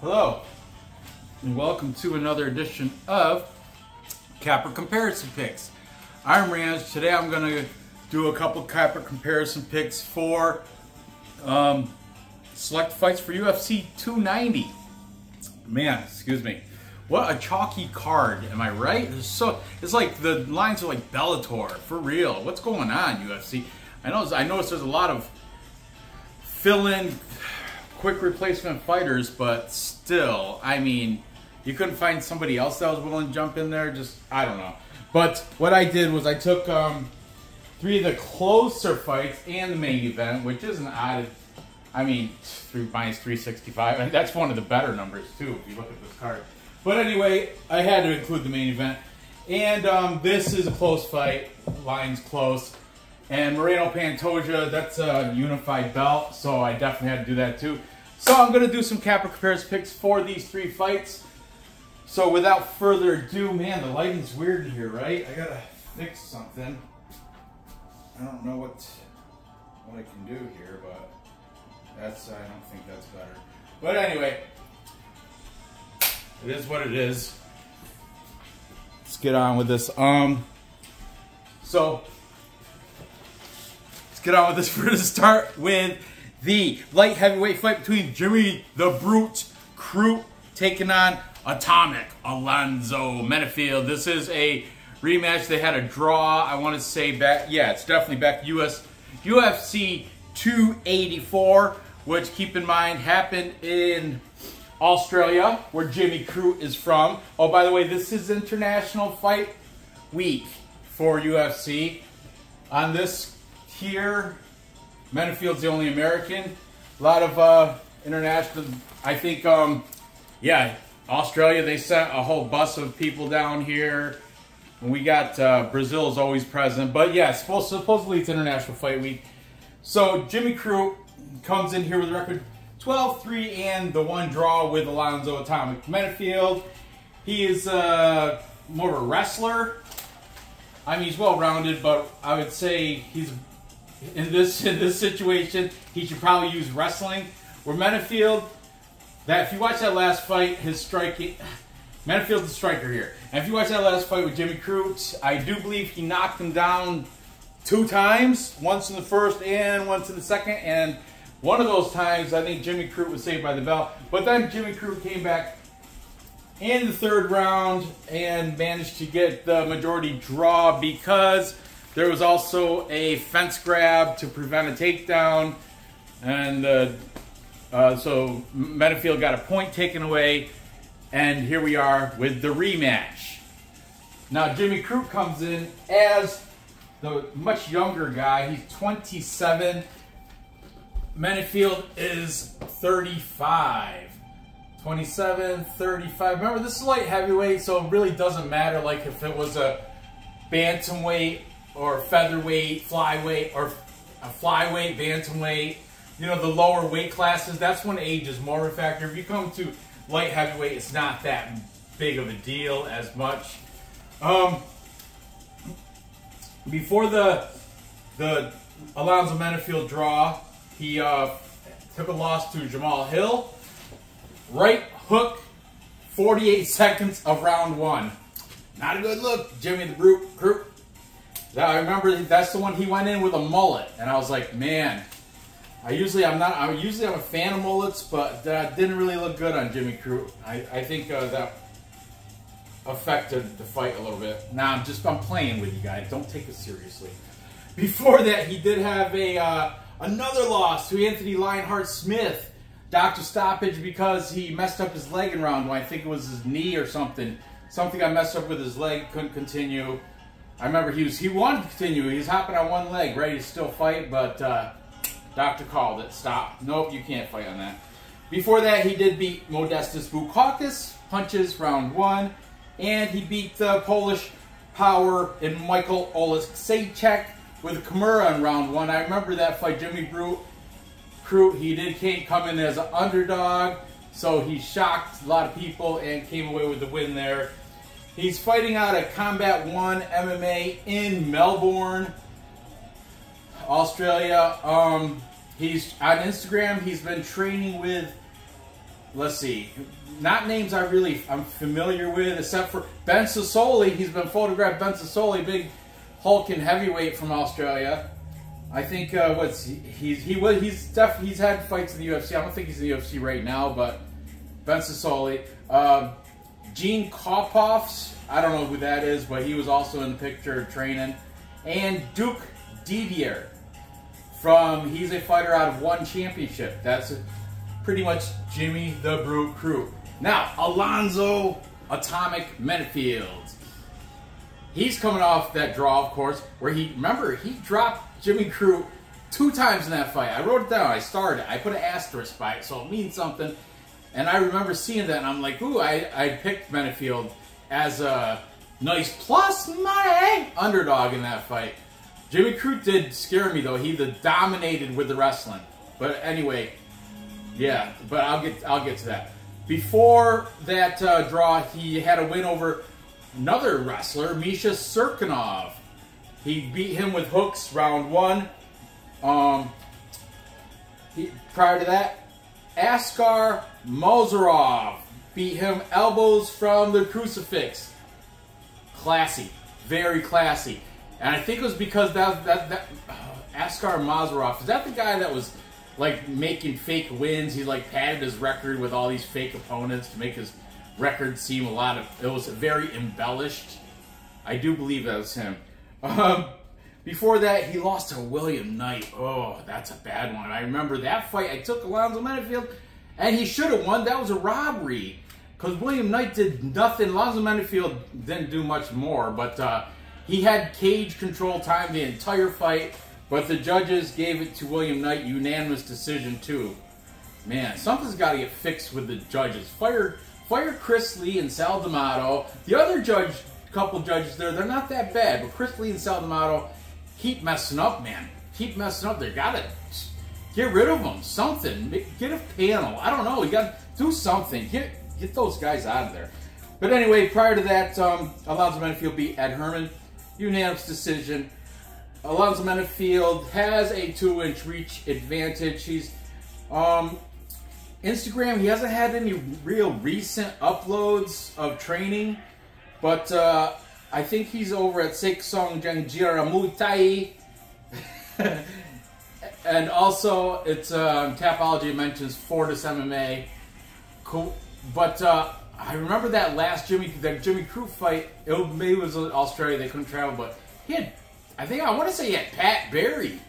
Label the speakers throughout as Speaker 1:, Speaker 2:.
Speaker 1: Hello, and welcome to another edition of Capper Comparison Picks. I'm Rans. Today I'm going to do a couple Capper Comparison Picks for select fights for UFC 290. Man, excuse me. What a chalky card, am I right? It's like the lines are like Bellator, for real. What's going on, UFC? I noticed there's a lot of fill-in quick replacement fighters, but still, I mean, you couldn't find somebody else that was willing to jump in there. Just, I don't know. But what I did was I took three of the closer fights and the main event, which isn't odd. I mean, minus 365. I mean, that's one of the better numbers too if you look at this card. But anyway, I had to include the main event, and this is a close fight. Line's close. And Moreno Pantoja, that's a unified belt, so I definitely had to do that too. So I'm going to do some Capper Comparison Picks for these three fights. So without further ado, man, the lighting's weird in here, right? I got to fix something. I don't know what I can do here, but I don't think that's better. But anyway, it is what it is. Let's get on with this. So get on with this. We're going to start with the light heavyweight fight between Jimmy the Brute Crute taking on Atomic Alonzo Menifield. This is a rematch. They had a draw, I want to say back, yeah, it's definitely back UFC 284, which, keep in mind, happened in Australia, where Jimmy Crute is from. Oh, by the way, this is International Fight Week for UFC. On this here, Menifield's the only American. A lot of international, I think, yeah, Australia, they sent a whole bus of people down here. And we got Brazil's always present. But yeah, supposedly it's International Fight Week. So Jimmy Crute comes in here with a record 12-3 and the one draw with Alonzo Atomic Menifield. He is more of a wrestler. I mean, he's well-rounded, but I would say he's in this situation, he should probably use wrestling. Where Menifield, if you watch that last fight, his striking, Menifield's the striker here. And if you watch that last fight with Jimmy Crute, I do believe he knocked him down 2 times, once in the first and once in the second. And one of those times, I think Jimmy Crute was saved by the bell. But then Jimmy Crute came back in the 3rd round and managed to get the majority draw because there was also a fence grab to prevent a takedown. And so Menifield got a point taken away. And here we are with the rematch. Now Jimmy Crute comes in as the much younger guy. He's 27. Menifield is 35. 27, 35. Remember, this is light heavyweight, so it really doesn't matter like if it was a bantamweight or featherweight, flyweight, or a flyweight, bantamweight. You know, the lower weight classes, that's when age is more of a factor. If you come to light heavyweight, it's not that big of a deal as much. Before the Alonzo Menifield draw, he took a loss to Jamal Hill. Right hook, 48 seconds of round 1. Not a good look, Jimmy the Brute Crute. I remember that's the one he went in with a mullet, and I was like, man, I'm a fan of mullets, but that didn't really look good on Jimmy Crute. I think that affected the fight a little bit. Now I'm playing with you guys. Don't take it seriously. Before that, he did have another loss to Anthony Lionheart Smith. Doctor stoppage because he messed up his leg in round 1. I think it was his knee or something. Something got messed up with his leg, couldn't continue. I remember he wanted to continue. He was hopping on one leg, ready to still fight, but doctor called it. Stop. Nope, you can't fight on that. Before that, he did beat Modestus Bukauskas, punches round 1, and he beat the Polish power in Michael Oleksiejczuk with a Kimura in round 1. I remember that fight. Jimmy Crute, he did come in as an underdog, so he shocked a lot of people and came away with the win there. He's fighting out of Combat 1 MMA in Melbourne, Australia. He's on Instagram. He's been training with let's see, not names I'm familiar with, except for Ben Sassoli. He's been photographed. Ben Sassoli, big hulking heavyweight from Australia. I think he's had fights in the UFC. I don't think he's in the UFC right now, but Ben Sassoli. Gene Kopoffs, I don't know who that is, but he was also in the picture training. And Duke Didier he's a fighter out of One Championship. That's pretty much Jimmy the Brute Crute. Now, Alonzo Atomic Menifield. He's coming off that draw, of course, where he dropped Jimmy Crute 2 times in that fight. I wrote it down. I started it. I put an asterisk by it, so it means something. And I remember seeing that, and I'm like, ooh, I picked Menifield as a nice plus money underdog in that fight. Jimmy Crute did scare me, though. He dominated with the wrestling. But anyway, yeah, but I'll get to that. Before that draw, he had a win over another wrestler, Misha Serkinov. He beat him with hooks round 1. Prior to that, Askar Mozarov beat him elbows from the crucifix. Classy, very classy. And I think it was because that Askar Mozarov, is that the guy that was like making fake wins? He like padded his record with all these fake opponents to make his record seem it was very embellished. I do believe that was him. Before that, he lost to William Knight. Oh, that's a bad one. I remember that fight. I took Alonzo Menifield, and he should have won. That was a robbery, because William Knight did nothing. Alonzo Menifield didn't do much more, but he had cage control time the entire fight, but the judges gave it to William Knight, unanimous decision too. Man, something's got to get fixed with the judges. Fire Chris Lee and Sal D'Amato. The other couple judges there, they're not that bad, but Chris Lee and Sal D'Amato keep messing up, man. Keep messing up. They gotta get rid of them. Something. Get a panel. I don't know. You gotta do something. Get those guys out of there. But anyway, prior to that, Alonzo Menifield beat Ed Herman. Unanimous decision. Alonzo Menifield has a 2-inch reach advantage. He's Instagram, he hasn't had any real recent uploads of training, but I think he's over at Seksong Jangjira Muay Thai. And also, it's Tapology mentions Fortis MMA. Cool. But I remember that last Jimmy Crute fight. Maybe it was Australia, they couldn't travel, but he had, I want to say he had Pat Barry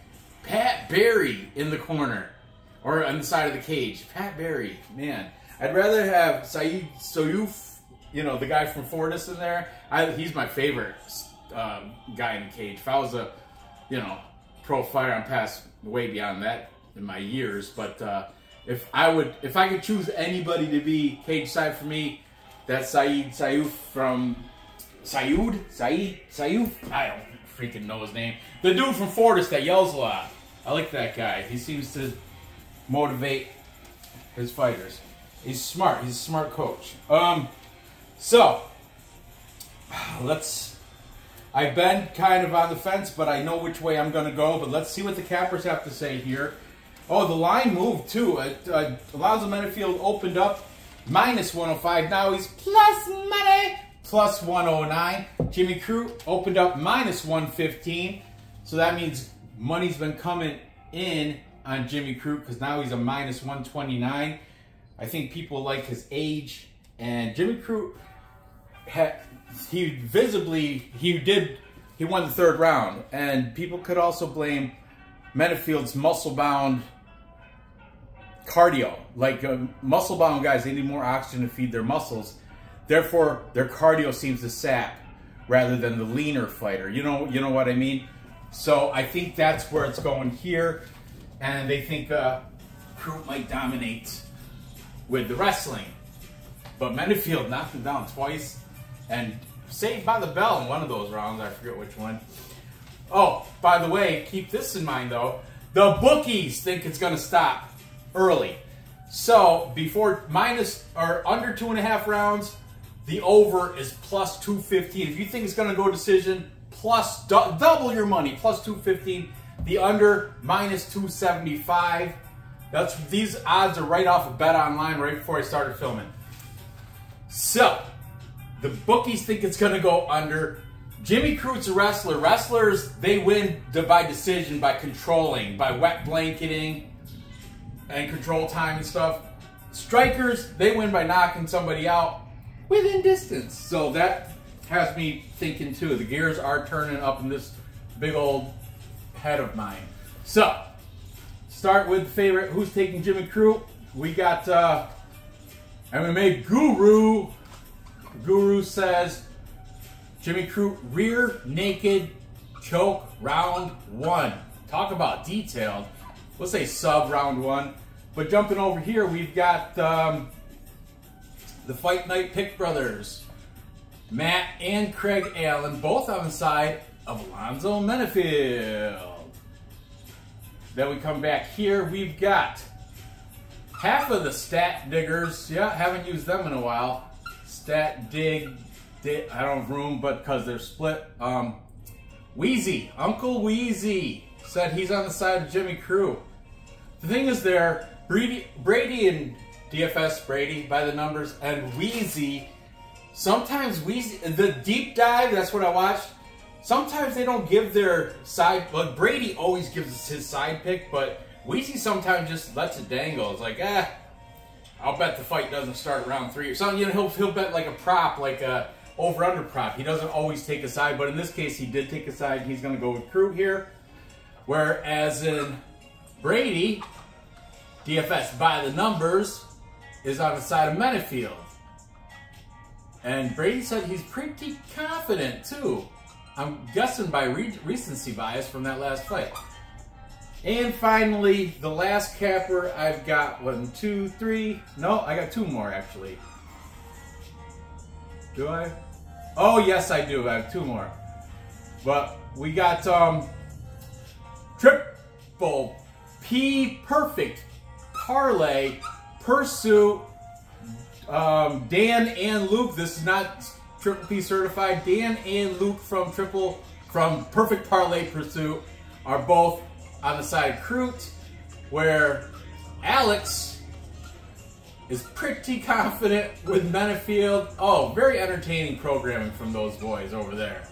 Speaker 1: in the corner. Or on the side of the cage. Pat Barry, man. I'd rather have Saeed Soyouf, the guy from Fortis in there. He's my favorite guy in the cage. If I was a, pro fighter, I'm past way beyond that in my years. But if I could choose anybody to be cage side for me, that's Saeed Soyouf from Saeed Soyouf. I don't freaking know his name. The dude from Fortis that yells a lot. I like that guy. He seems to motivate his fighters. He's smart. He's a smart coach. So I've been kind of on the fence, but I know which way I'm going to go. But let's see what the cappers have to say here. Oh, the line moved too. Alonzo Menifield opened up -105. Now he's plus money, plus 109. Jimmy Crute opened up -115. So that means money's been coming in on Jimmy Crute, because now he's a -129. I think people like his age, and Jimmy Crute he won the 3rd round, and people could also blame Menifield's muscle-bound cardio. Like muscle-bound guys, they need more oxygen to feed their muscles, therefore their cardio seems to sap rather than the leaner fighter. You know what I mean? So I think that's where it's going here. And they think Crute might dominate with the wrestling. But Menifield knocked him down twice and saved by the bell in one of those rounds. I forget which one. Oh, by the way, keep this in mind though. The bookies think it's going to stop early. So before under 2.5 rounds, the over is plus 215. If you think it's going to go decision, plus double your money, plus 215. The under, -275. These odds are right off of Bet Online right before I started filming. So, the bookies think it's going to go under. Jimmy Crute's a wrestler. Wrestlers, they win by decision, by controlling, by wet blanketing and control time and stuff. Strikers, they win by knocking somebody out within distance. So that has me thinking too. The gears are turning up in this big old head of mine. So, start with the favorite. Who's taking Jimmy Crute? We got MMA Guru. Guru says Jimmy Crute rear naked choke round 1. Talk about detailed. Let's say sub round 1. But jumping over here, we've got the Fight Night Pick brothers, Matt and Craig Allen, both on the side of Alonzo Menifield. Then we come back here, we've got half of the Stat Diggers. Yeah, haven't used them in a while. Stat Dig, I don't have room, but because they're split. Wheezy, Uncle Wheezy said he's on the side of Jimmy Crute. The thing is there, Brady and DFS Brady by the numbers, and Wheezy, sometimes Wheezy, the deep dive, that's what I watched, sometimes they don't give their side, but Brady always gives us his side pick, but Wheezy sometimes just lets it dangle. It's like, I'll bet the fight doesn't start round 3 or something. You know, he'll bet like a prop, like a over-under prop. He doesn't always take a side, but in this case, he did take a side. He's going to go with Crute here. Whereas in Brady, DFS by the numbers, is on the side of Menifield. And Brady said he's pretty confident, too. I'm guessing by recency bias from that last fight. And finally, the last capper, I've got 1, 2, 3. No, I got 2 more, actually. Do I? Oh, yes, I do. I have 2 more. But we got triple P perfect parlay pursuit. Dan and Luke. This is not triple P certified. Dan and Luke from Perfect Parlay Pursuit are both on the side of Crute, where Alex is pretty confident with Menifield. Oh, very entertaining programming from those boys over there.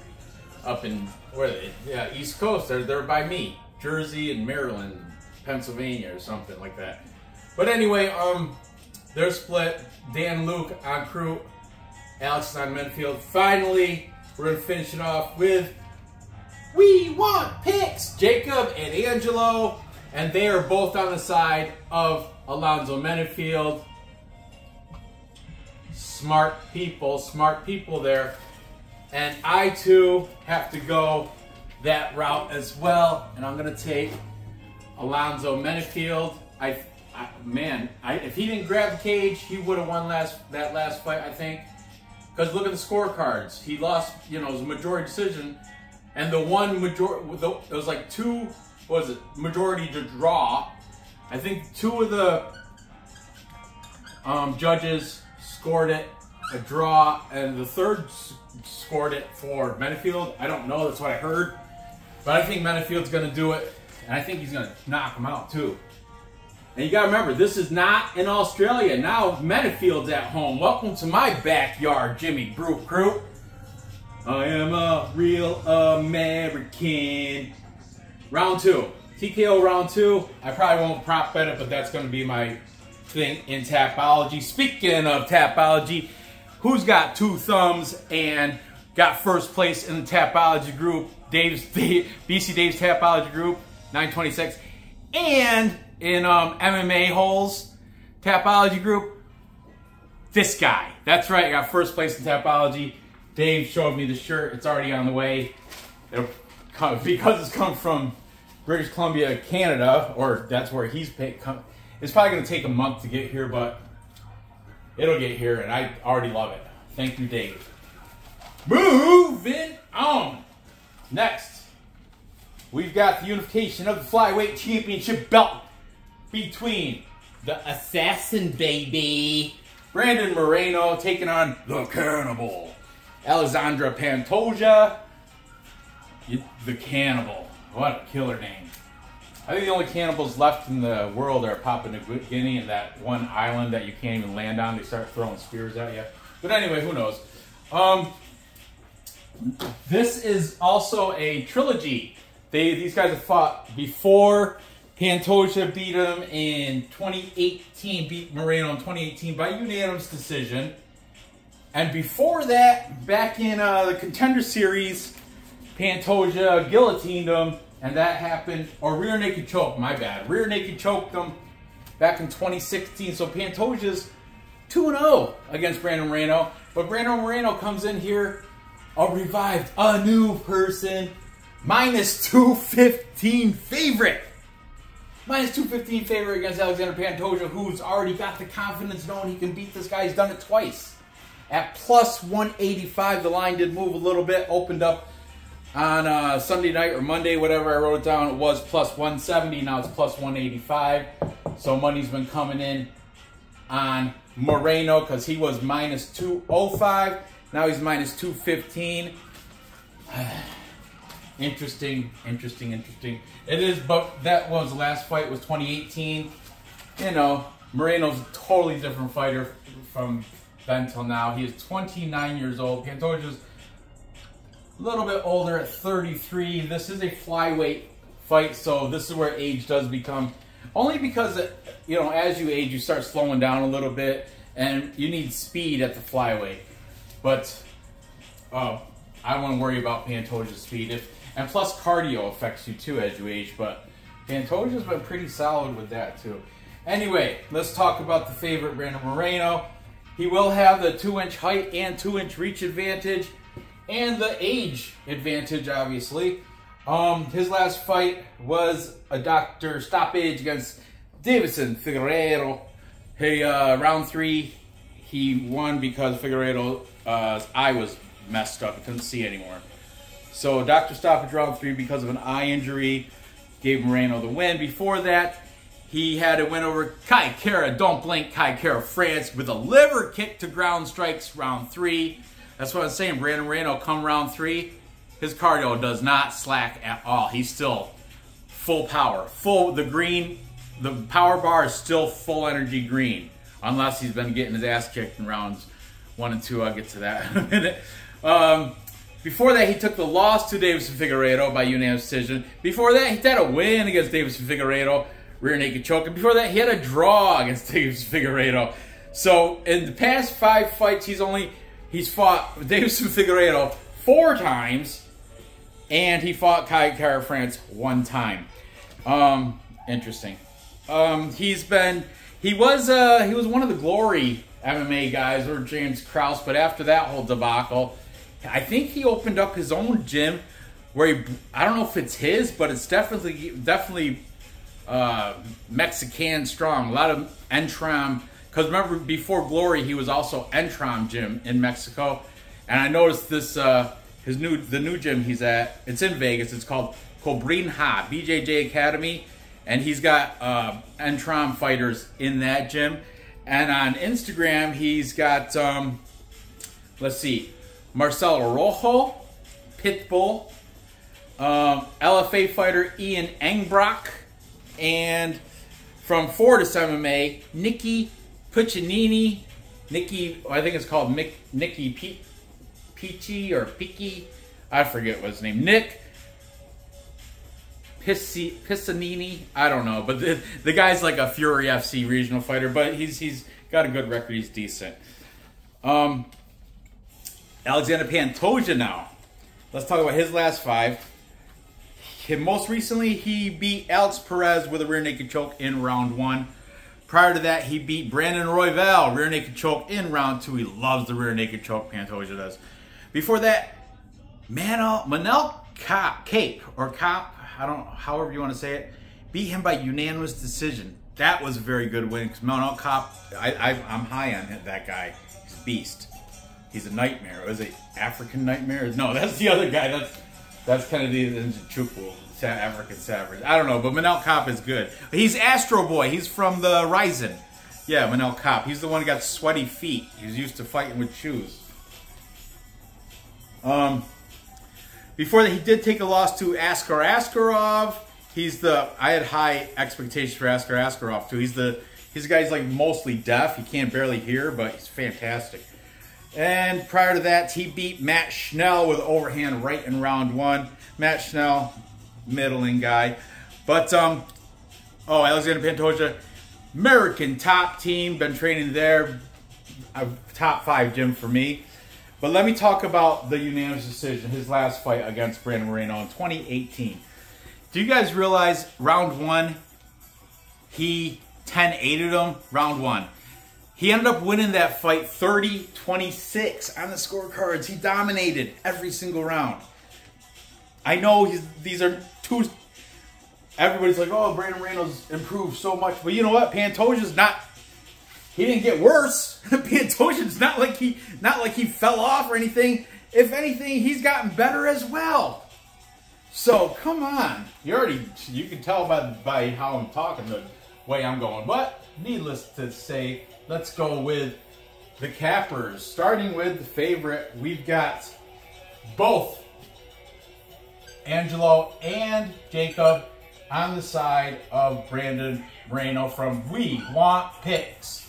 Speaker 1: Up in, where are they? Yeah, East Coast. They're by me. Jersey and Maryland, Pennsylvania or something like that. But anyway, they're split. Dan and Luke on Crute. Alex is on Menifield. Finally, we're going to finish it off with We Want Picks! Jacob and Angelo. And they are both on the side of Alonzo Menifield. Smart people there. And I too have to go that route as well. And I'm going to take Alonzo Menifield. If he didn't grab the cage, he would have won that last fight, I think. Because look at the scorecards. He lost, it was a majority decision. And the one majority, it was like 2, what was it, majority to draw. I think 2 of the judges scored it a draw, and the third scored it for Menifield. I don't know, that's what I heard. But I think Menifield's going to do it, and I think he's going to knock him out too. And you got to remember, this is not in Australia. Now Menifield's at home. Welcome to my backyard, Jimmy Crute. I am a real American. Round 2. TKO round 2. I probably won't prop bet it, but that's going to be my thing in Tapology. Speaking of Tapology, who's got 2 thumbs and got first place in the Tapology group? BC Dave's Tapology group, 926. And in MMA Holes Tapology group, this guy. That's right, I got first place in Tapology. Dave showed me the shirt. It's already on the way. Because it's come from British Columbia, Canada, or that's where he's paid. It's probably going to take a month to get here, but it'll get here, and I already love it. Thank you, Dave. Moving on. Next, we've got the unification of the Flyweight Championship belt between the Assassin Baby, Brandon Moreno, taking on the Cannibal, Alexandra Pantoja, the Cannibal. What a killer name. I think the only cannibals left in the world are Papua New Guinea and that one island that you can't even land on. They start throwing spears at you. But anyway, who knows? This is also a trilogy. These guys have fought before. Pantoja beat him in 2018, beat Moreno in 2018 by unanimous decision. And before that, back in the Contender Series, Pantoja guillotined him, and that happened, or rear naked choke, my bad. Rear naked choked him back in 2016. So Pantoja's 2-0 against Brandon Moreno. But Brandon Moreno comes in here, a revived, a new person, minus 215 favorite. Minus 215 favorite against Alexander Pantoja, who's already got the confidence knowing he can beat this guy. He's done it twice. At plus 185, the line did move a little bit, opened up on Sunday night or Monday, whatever I wrote it down. It was plus 170, now it's plus 185. So money's been coming in on Moreno because he was minus 205. Now he's minus 215. Interesting. It is, but that was the last fight, was 2018. You know, Moreno's a totally different fighter from then till now. He is 29 years old. Pantoja's a little bit older at 33. This is a flyweight fight, so this is where age does become, only because, you know, as you age, you start slowing down a little bit, and you need speed at the flyweight. But I don't want to worry about Pantoja's speed. And plus cardio affects you too as you age, but Pantoja's been pretty solid with that too. Anyway, let's talk about the favorite, Brandon Moreno. He will have the 2-inch height and 2-inch reach advantage, and the age advantage, obviously. His last fight was a doctor stoppage against Deiveson Figueiredo. Hey, round 3, he won because Figueiredo's eye was messed up. He couldn't see anymore. So doctor stoppage round 3 because of an eye injury. Gave Moreno the win. Before that, he had a win over Kai Kara, don't blink, Kai Kara France, with a liver kick to ground strikes round 3. That's what I'm saying. Brandon Moreno come round 3. His cardio does not slack at all. He's still full power. The power bar is still full energy green. Unless he's been getting his ass kicked in rounds 1 and 2. I'll get to that in a minute. Before that, he took the loss to Deiveson Figueiredo by unanimous decision. Before that, he had a win against Deiveson Figueiredo, rear naked choke. And before that, he had a draw against Deiveson Figueiredo. So in the past 5 fights, he's fought Deiveson Figueiredo 4 times, and he fought Kai Kara France 1 time. Interesting. He was one of the Glory MMA guys, or James Krause, but after that whole debacle, I think he opened up his own gym where I don't know if it's his, but it's definitely Mexican strong. A lot of Entram, because remember before Glory, he was also Entram gym in Mexico, and I noticed this the new gym he's at. It's in Vegas. It's called Cobrinha BJJ Academy, and he's got Entram fighters in that gym. And on Instagram, he's got let's see. Marcelo Rojo, Pitbull, LFA fighter Ian Engbrock, and from Fortis MMA, Nikki Puccinini, I think it's called Nikki Peachy or Picky, I forget what his name, Nick Pissanini, I don't know, but the guy's like a Fury FC regional fighter, but he's got a good record, he's decent. Alexander Pantoja now. Let's talk about his last 5. Most recently, he beat Alex Perez with a rear naked choke in round 1. Prior to that, he beat Brandon Royval, rear naked choke in round 2. He loves the rear naked choke, Pantoja does. Before that, Manel Cape, or Cop, I don't know, however you want to say it, beat him by unanimous decision. That was a very good win, because Manel Cop, I'm high on that guy. He's a beast. He's a nightmare. Was it African Nightmare? No, that's the other guy. That's Kennedy Nzechukwu, African Savage. I don't know, but Manel Cop is good. He's Astro Boy. He's from the Ryzen. Yeah, Manel Cop. He's the one who got sweaty feet. He's used to fighting with shoes. Before that, he did take a loss to Askar Askarov. I had high expectations for Askar Askarov too. He's a guy who's like mostly deaf. He can't barely hear, but he's fantastic. And prior to that, he beat Matt Schnell with overhand right in round 1. Matt Schnell, middling guy. But, Alexander Pantoja, American top team, been training there. A top 5 gym for me. But let me talk about the unanimous decision, his last fight against Brandon Moreno in 2018. Do you guys realize round 1, he 10-8'd him, round 1. He ended up winning that fight 30-26 on the scorecards. He dominated every single round. I know these are two... Everybody's like, oh, Brandon Moreno's improved so much. But you know what? Pantoja's not... He didn't get worse. Pantoja's not like he fell off or anything. If anything, he's gotten better as well. So, come on. You can tell by how I'm talking, the way I'm going. But, needless to say, let's go with the cappers. Starting with the favorite, we've got both Angelo and Jacob on the side of Brandon Moreno from We Want Picks.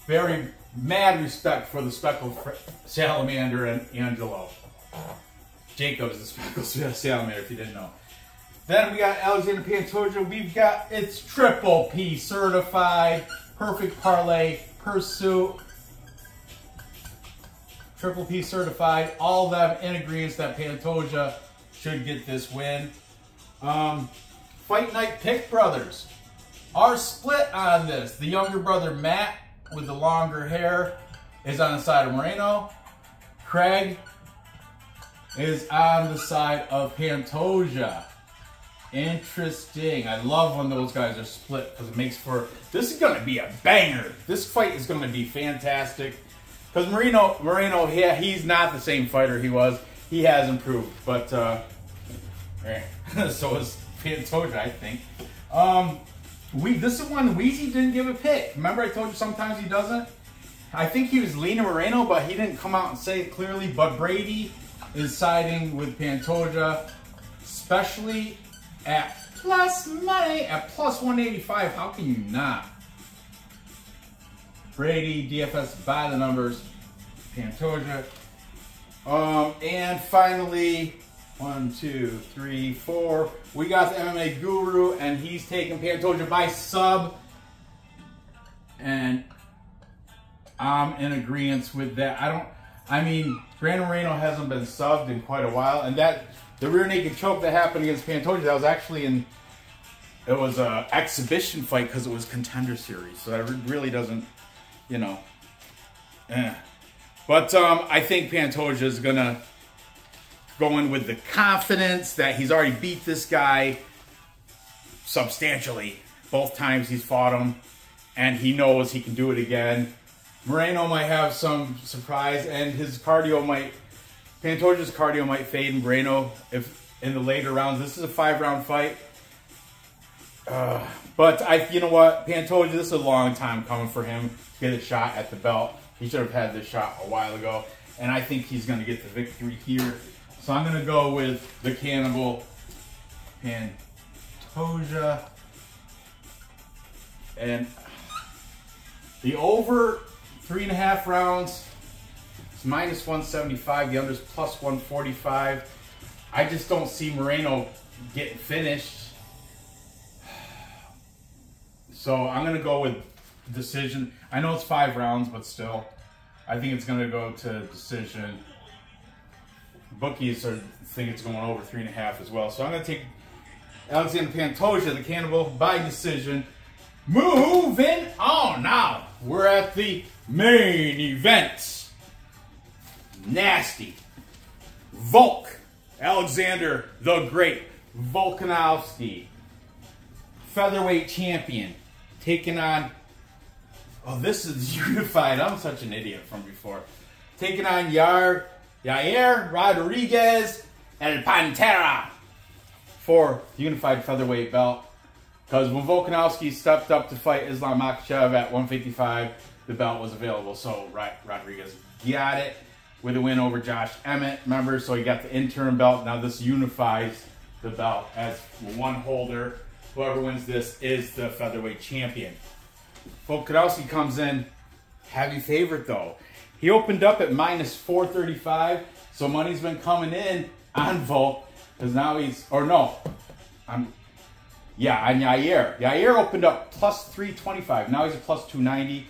Speaker 1: Very mad respect for the speckled salamander and Angelo. Jacob is the speckled salamander, if you didn't know. Then we got Alexander Pantoja. We've got, it's Triple P certified, perfect parlay, pursuit. Triple P certified, all of them in agreement that Pantoja should get this win. Fight Night Pick Brothers are split on this. The younger brother, Matt, with the longer hair, is on the side of Moreno. Craig is on the side of Pantoja. Interesting. I love when those guys are split because it makes for... This is going to be a banger. This fight is going to be fantastic. Because Moreno, yeah, he's not the same fighter he was. He has improved. But, so is Pantoja, I think. This is one Weezy didn't give a pick. Remember I told you sometimes he doesn't? I think he was leaning Moreno, but he didn't come out and say it clearly. But Brady is siding with Pantoja, especially at plus money, at plus 185. How can you not? Brady, DFS by the numbers, Pantoja. And finally, 1, 2, 3, 4. We got the MMA Guru, and he's taking Pantoja by sub. And I'm in agreement with that. I mean, Brandon Moreno hasn't been subbed in quite a while, and the rear naked choke that happened against Pantoja, that was actually it was an exhibition fight because it was Contender Series, so that really doesn't, you know, But I think Pantoja is gonna go in with the confidence that he's already beat this guy substantially both times he's fought him, and he knows he can do it again. Moreno might have some surprise, and Pantoja's cardio might fade in Moreno if in the later rounds. This is a 5-round fight. But you know what? Pantoja, this is a long time coming for him to get a shot at the belt. He should have had this shot a while ago, and I think he's going to get the victory here. So I'm going to go with the Cannibal Pantoja. And the over 3.5 rounds is minus 175. The under is plus 145. I just don't see Moreno getting finished. So I'm going to go with decision. I know it's 5 rounds, but still, I think it's going to go to decision. Bookies think it's going over 3.5 as well. So I'm going to take Alexander Pantoja, the Cannibal, by decision. Moving on now. We're at the main event. Nasty. Volk. Alexander the Great. Volkanovski. Featherweight champion. Taking on... Oh, this is unified. I'm such an idiot from before. Taking on Yair Rodriguez El Pantera for the unified featherweight belt. Because when Volkanovski stepped up to fight Islam Makhachev at 155, the belt was available. So Rodriguez got it with a win over Josh Emmett. Remember, so he got the interim belt. Now this unifies the belt as one holder. Whoever wins this is the featherweight champion. Volkanovski comes in heavy favorite though. He opened up at minus 435, so money's been coming in on Volk, because now he's, or no, on Yair. Yair opened up plus 325, now he's at plus 290.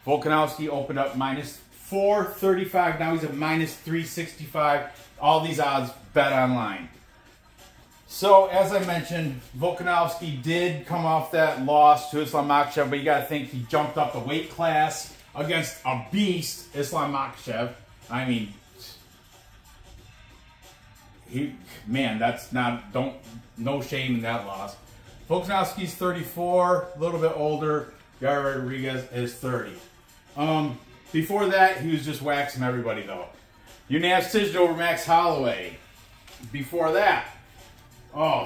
Speaker 1: Volkanovski opened up minus 435, now he's at minus 365. All these odds bet online. So, as I mentioned, Volkanovski did come off that loss to Islam Makhachev, but you got to think he jumped up the weight class against a beast, Islam Makhachev. I mean, that's not, no shame in that loss. Volkanovski's 34, a little bit older. Yair Rodriguez is 30. Before that, he was just waxing everybody, though. Unanimous decision over Max Holloway. Before that,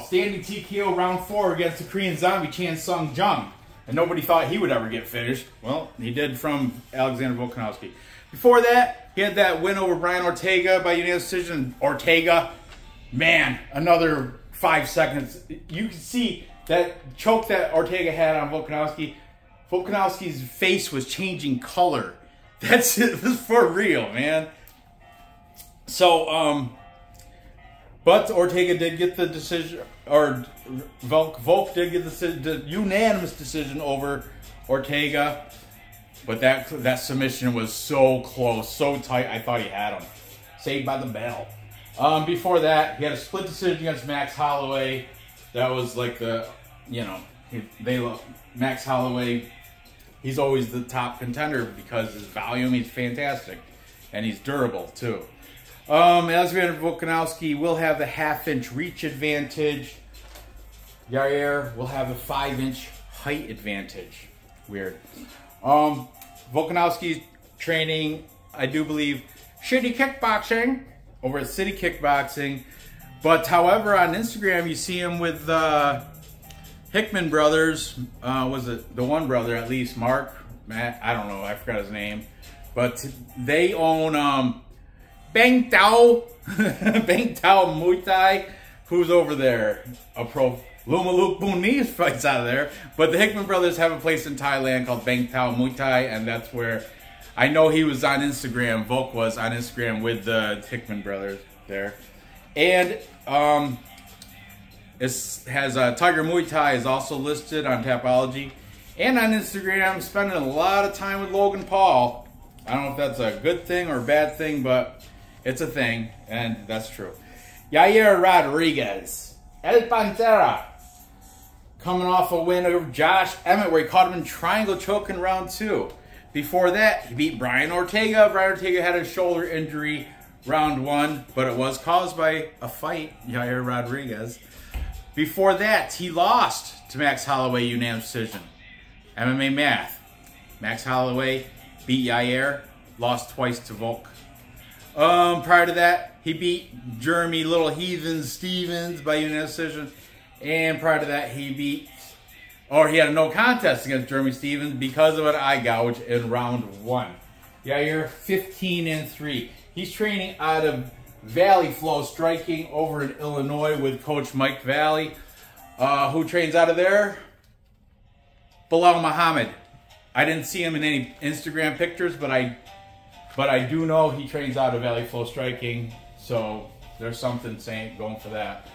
Speaker 1: standing TKO round 4 against the Korean Zombie Chan Sung Jung. And nobody thought he would ever get finished. Well, he did from Alexander Volkanovski. Before that, he had that win over Brian Ortega by unanimous decision. Ortega, man, another 5 seconds. You can see that choke that Ortega had on Volkanovski. Volkanovski's face was changing color. That's it. This is for real, man. So, but Ortega did get the decision, or Volk did get the unanimous decision over Ortega. But that submission was so close, so tight, I thought he had him. Saved by the bell. Before that, he had a split decision against Max Holloway. That was like the, Max Holloway, he's always the top contender because his volume, he's fantastic. And he's durable, too. Alexander Volkanovski will have the half-inch reach advantage. Yair will have the 5-inch height advantage. Weird. Volkanovski's training, I do believe, shitty kickboxing over at City Kickboxing. But, however, on Instagram, you see him with Hickman brothers. Was it the one brother, at least, Mark? Matt? I don't know. I forgot his name. But they own Bang Tao Muay Thai, who's over there, a pro. Luma Luke Boonies fights out of there. But the Hickman brothers have a place in Thailand called Bang Tao Muay Thai, and that's where I know he was on Instagram. Volk was on Instagram with the Hickman brothers there. And it has Tiger Muay Thai is also listed on Tapology. And on Instagram, spending a lot of time with Logan Paul. I don't know if that's a good thing or a bad thing, but it's a thing, and that's true. Yair Rodriguez, El Pantera, coming off a win over Josh Emmett, where he caught him in triangle choke in round 2. Before that, he beat Brian Ortega. Brian Ortega had a shoulder injury round 1, but it was caused by a fight, Yair Rodriguez. Before that, he lost to Max Holloway, unanimous decision. MMA math. Max Holloway beat Yair, lost twice to Volk. Prior to that, he beat Jeremy Little Heathen Stevens by unanimous decision. And prior to that, he had a no contest against Jeremy Stevens because of an eye gouge in round 1. Yair, 15-3. He's training out of Valley Flow Striking over in Illinois with Coach Mike Valley. Who trains out of there? Bilal Muhammad. I didn't see him in any Instagram pictures, but I do know he trains out of Valley Flow Striking, so there's something going for that.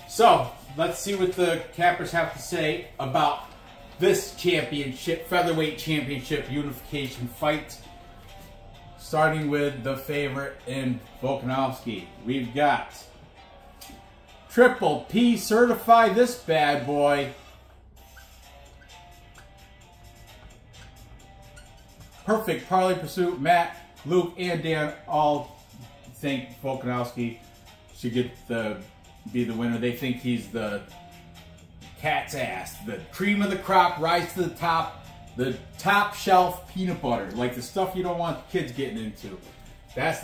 Speaker 1: So, let's see what the cappers have to say about this championship, featherweight championship unification fight. Starting with the favorite in Volkanovski. We've got Triple P certified this bad boy. Perfect Parlay Pursuit. Matt, Luke, and Dan all think Volkanovski should be the winner. They think he's the cat's ass, the cream of the crop, rise to the top shelf peanut butter, like the stuff you don't want kids getting into. That's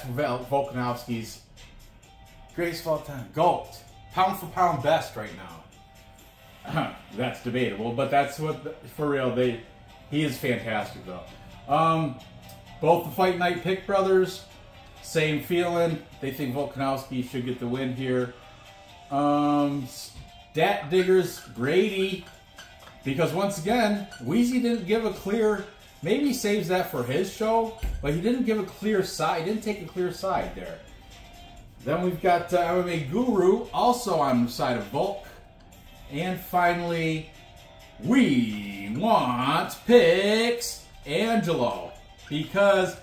Speaker 1: Volkanovski's greatest of all time, GOAT, pound for pound best right now. That's debatable, but that's what for real he is fantastic though. Both the Fight Night Pick brothers, same feeling. They think Volkanovski should get the win here. Stat Diggers Brady, because once again, Wheezy didn't give a clear, maybe he saves that for his show, but he didn't give a clear side, he didn't take a clear side there. Then we've got MMA Guru, also on the side of Volk. And finally, we want picks Angelo, because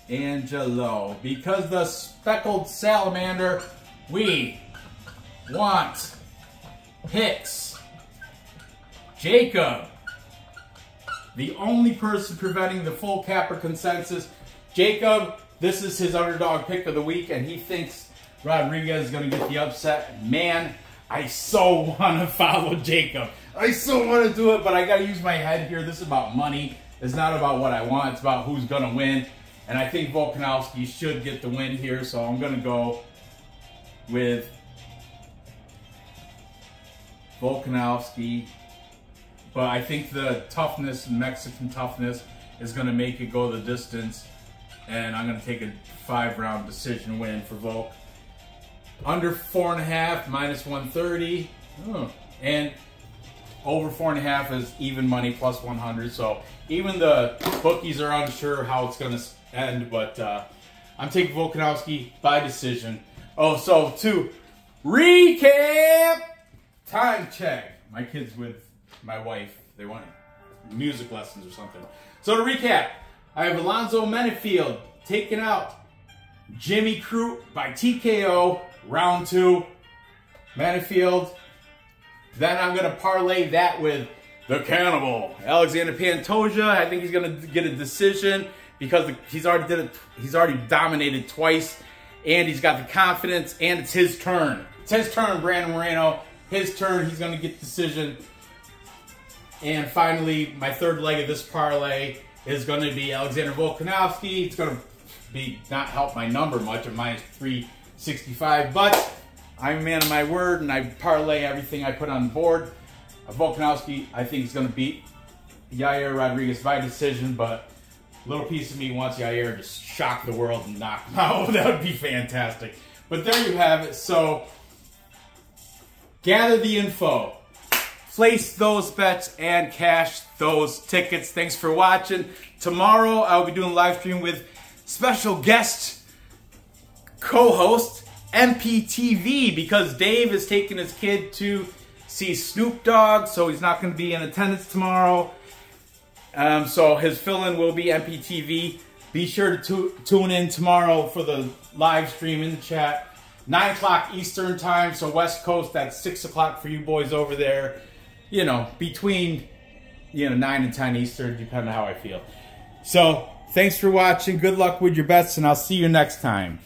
Speaker 1: the speckled salamander, we want picks Jacob, the only person preventing the full capper consensus. Jacob, this is his underdog pick of the week, and he thinks Rodriguez is going to get the upset. Man, I so want to follow Jacob. I so want to do it, but I got to use my head here. This is about money. It's not about what I want. It's about who's going to win. And I think Volkanovski should get the win here, so I'm going to go with Volkanovski. But I think the toughness, Mexican toughness, is going to make it go the distance. And I'm going to take a 5-round decision win for Volk. Under 4.5, minus 130. And over 4.5 is even money, plus 100. So even the bookies are unsure how it's going to end. But I'm taking Volkanovski by decision. Oh, so to recap, time check. My kids with my wife, they want music lessons or something. So to recap, I have Alonzo Menifield taking out Jimmy Crute by TKO, round 2, Menifield. Then I'm going to parlay that with the Cannibal, Alexander Pantoja. I think he's going to get a decision because he's already dominated twice, and he's got the confidence, and it's his turn. It's his turn, Brandon Moreno. His turn, he's going to get decision. And finally, my third leg of this parlay is going to be Alexander Volkanovski. It's going to be not help my number much at minus 365, but I'm a man of my word, and I parlay everything I put on the board. Volkanovski, I think he's going to beat Yair Rodriguez by decision, but a little piece of me wants Yair to shock the world and knock him out. That would be fantastic. But there you have it. So gather the info, place those bets, and cash those tickets. Thanks for watching. Tomorrow I'll be doing a live stream with special guest co-host MPTV, because Dave is taking his kid to see Snoop Dogg, so he's not going to be in attendance tomorrow. So his fill-in will be MPTV. Be sure to tune in tomorrow for the live stream in the chat. 9 o'clock Eastern time, so West Coast, that's 6 o'clock for you boys over there. You know, between 9 and 10 Eastern, depending on how I feel. So, thanks for watching. Good luck with your bets, and I'll see you next time.